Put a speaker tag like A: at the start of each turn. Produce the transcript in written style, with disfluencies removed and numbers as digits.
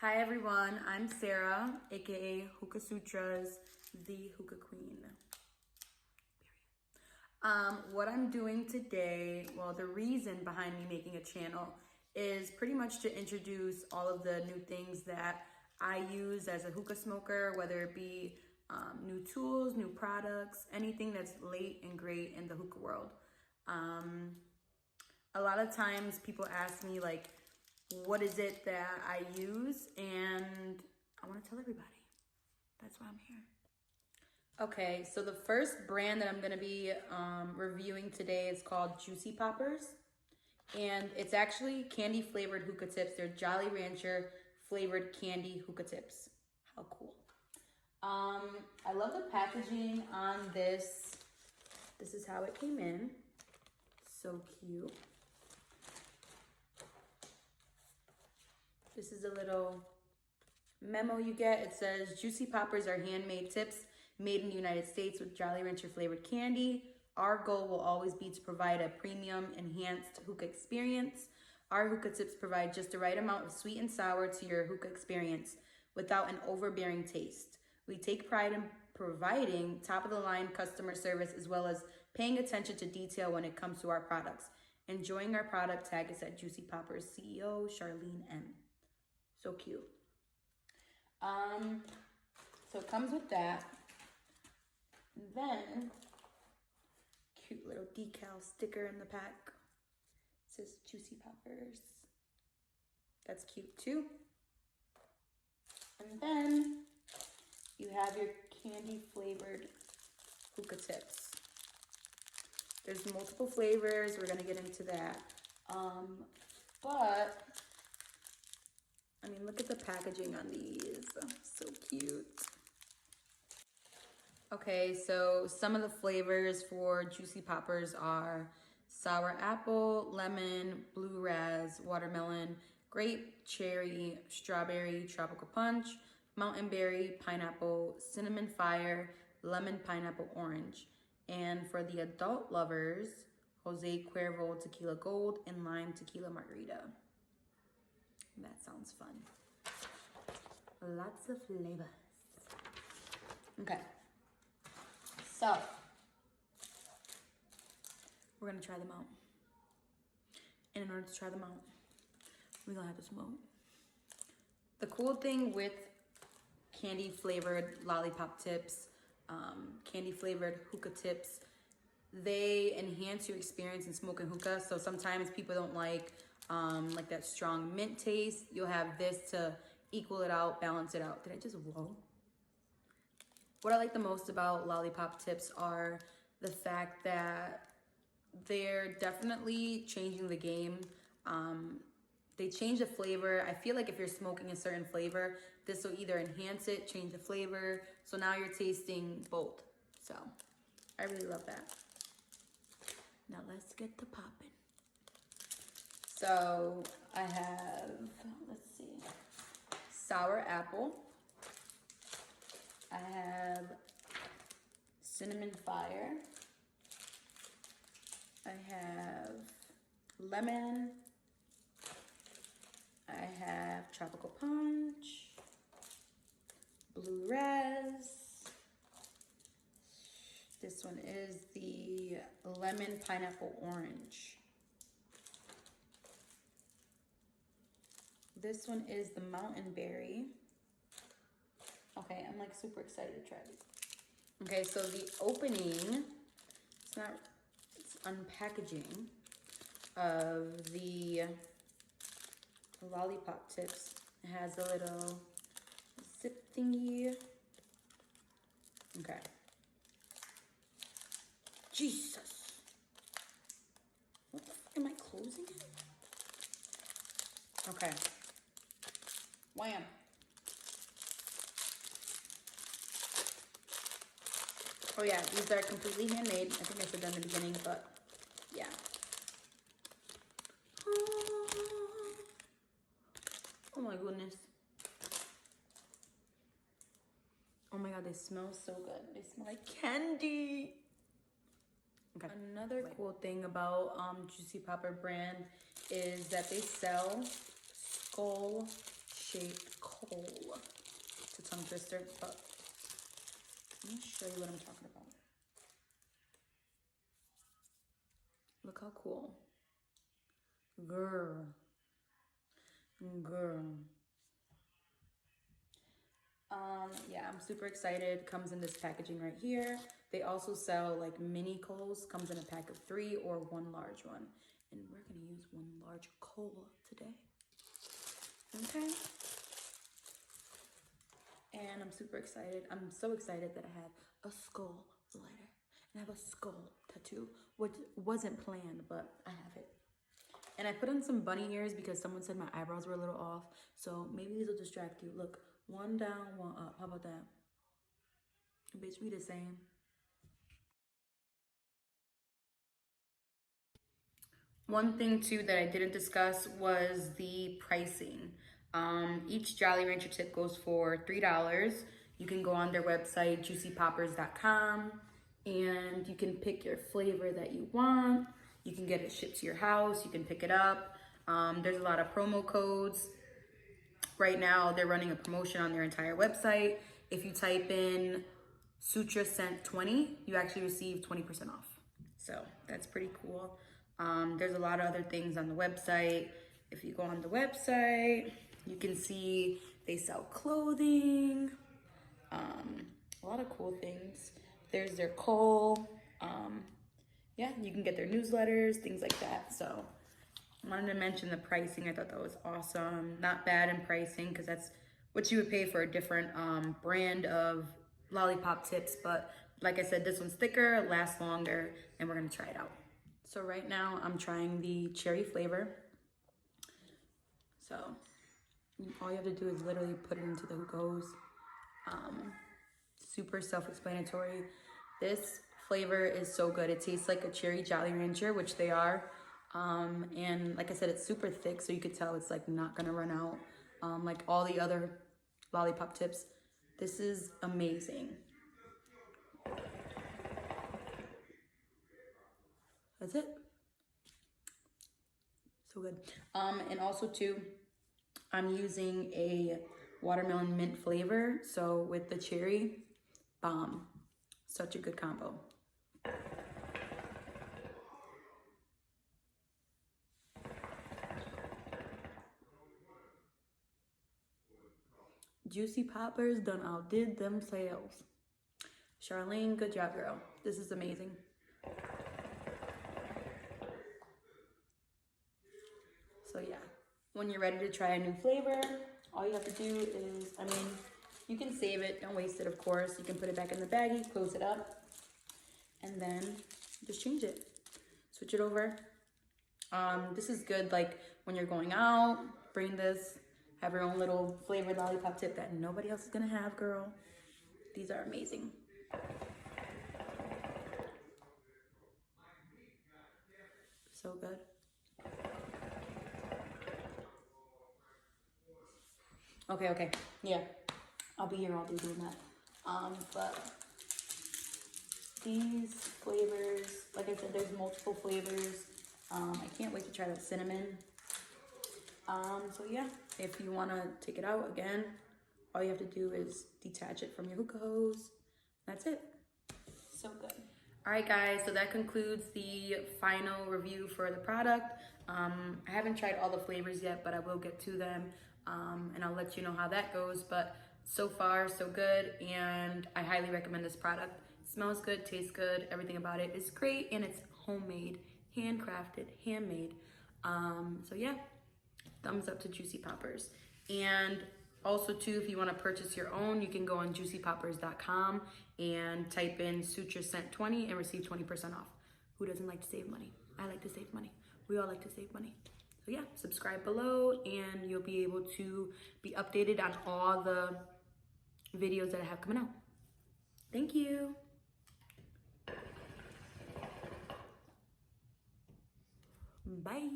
A: Hi everyone, I'm Sarah, aka Hookah Sutras, the Hookah Queen. What I'm doing today, well, the reason behind me making a channel is pretty much to introduce all of the new things that I use as a hookah smoker, whether it be new tools, new products, anything that's late and great in the hookah world. A lot of times people ask me like, what is it that I use? And I want to tell everybody. That's why I'm here. Okay, so the first brand that I'm going to be reviewing today is called Juicy Poppers. And it's actually candy flavored hookah tips. They're Jolly Rancher flavored candy hookah tips. How cool. I love the packaging on this. This is how it came in. So cute. This is a little memo you get. It says, Juicy Poppers are handmade tips made in the United States with Jolly Rancher flavored candy. Our goal will always be to provide a premium, enhanced hookah experience. Our hookah tips provide just the right amount of sweet and sour to your hookah experience without an overbearing taste. We take pride in providing top-of-the-line customer service as well as paying attention to detail when it comes to our products. Enjoying our product, tag us at Juicy Poppers CEO, Charlene M. So cute. So it comes with that. Then, cute little decal sticker in the pack. It says Juicy Poppers. That's cute too. And then you have your candy flavored hookah tips. There's multiple flavors. We're gonna get into that. But I mean, look at the packaging on these. So cute. Okay, so some of the flavors for Juicy Poppers are sour apple, lemon, blue raz, watermelon, grape, cherry, strawberry, tropical punch, mountain berry, pineapple, cinnamon fire, lemon pineapple orange. And for the adult lovers, Jose Cuervo tequila gold and lime tequila margarita. That sounds fun. Lots of flavors. Okay. So, we're gonna try them out. And in order to try them out, we're gonna have to smoke. The cool thing with candy flavored lollipop tips, candy flavored hookah tips, they enhance your experience in smoking hookah. So sometimes people don't like that strong mint taste. You'll have this to equal it out, balance it out. Did I just whoa? What I like the most about lollipop tips are the fact that they're definitely changing the game. They change the flavor. I feel like if you're smoking a certain flavor, this will either enhance it, change the flavor. So now you're tasting both. So I really love that. Now let's get to popping. So I have, let's see, sour apple. I have cinnamon fire. I have lemon. I have tropical punch, blue raz. This one is the lemon pineapple orange. This one is the mountain berry. Okay, I'm like super excited to try these. Okay, so the opening, it's unpackaging of the lollipop tips. It has a little zip thingy. Okay. Jesus. What the fuck, am I closing it? Okay. Wham. Oh yeah, these are completely handmade. I think I said that in the beginning, but yeah. Oh my goodness. Oh my God, they smell so good. They smell like candy. Okay. Another cool thing about Juicy Popper brand is that they sell skull-shaped coal. It's a tongue twister, but let me show you what I'm talking about. Look how cool. Girl. Yeah, I'm super excited. Comes in this packaging right here. They also sell like mini coals. Comes in a pack of 3 or 1 large one. And we're gonna use 1 large coal today. Okay. And I'm super excited. I'm so excited that I have a skull lighter. And I have a skull tattoo, which wasn't planned, but I have it. And I put on some bunny ears because someone said my eyebrows were a little off. So maybe these will distract you. Look, 1 down, 1 up. How about that? Basically the same. One thing too that I didn't discuss was the pricing. Each Jolly Rancher tip goes for $3. You can go on their website, juicypoppers.com, and you can pick your flavor that you want. You can get it shipped to your house. You can pick it up. There's a lot of promo codes. Right now, they're running a promotion on their entire website. If you type in Sutra Scent 20, you actually receive 20% off. So that's pretty cool. There's a lot of other things on the website. If you go on the website, you can see they sell clothing, a lot of cool things. There's their coal. Yeah, you can get their newsletters, things like that. So I wanted to mention the pricing. I thought that was awesome. Not bad in pricing because that's what you would pay for a different brand of lollipop tips. But like I said, this one's thicker, lasts longer, and we're gonna try it out. So right now I'm trying the cherry flavor. So all you have to do is literally put it into the hookah hose. Super self-explanatory. This flavor is so good. It tastes like a cherry Jolly Rancher, which they are. And like I said, it's super thick, so you could tell it's like not gonna run out like all the other lollipop tips. This is amazing. That's it. So good. And also too, I'm using a watermelon mint flavor. So with the cherry, bomb. Such a good combo. Juicy Poppers done outdid themselves. Charlene, good job, girl. This is amazing. So yeah, when you're ready to try a new flavor, all you have to do is, you can save it, don't waste it, of course. You can put it back in the baggie, close it up, and then just change it. Switch it over. This is good, like when you're going out, bring this, have your own little flavored lollipop tip that nobody else is gonna have, girl. These are amazing. So good. Okay, yeah. I'll be here all day doing that. But these flavors, like I said, there's multiple flavors. I can't wait to try the cinnamon. So yeah, if you wanna take it out again, all you have to do is detach it from your hookah hose. That's it. So good. All right, guys, so that concludes the final review for the product. I haven't tried all the flavors yet, but I will get to them, and I'll let you know how that goes. But so far, so good, and I highly recommend this product. It smells good, tastes good, everything about it is great, and it's homemade, handcrafted, handmade. So yeah, thumbs up to Juicy Poppers. And also too, if you want to purchase your own, you can go on juicypoppers.com and type in Sutra Scent 20 and receive 20% off. Who doesn't like to save money? I like to save money. We all like to save money. So yeah, subscribe below and you'll be able to be updated on all the videos that I have coming out. Thank you. Bye.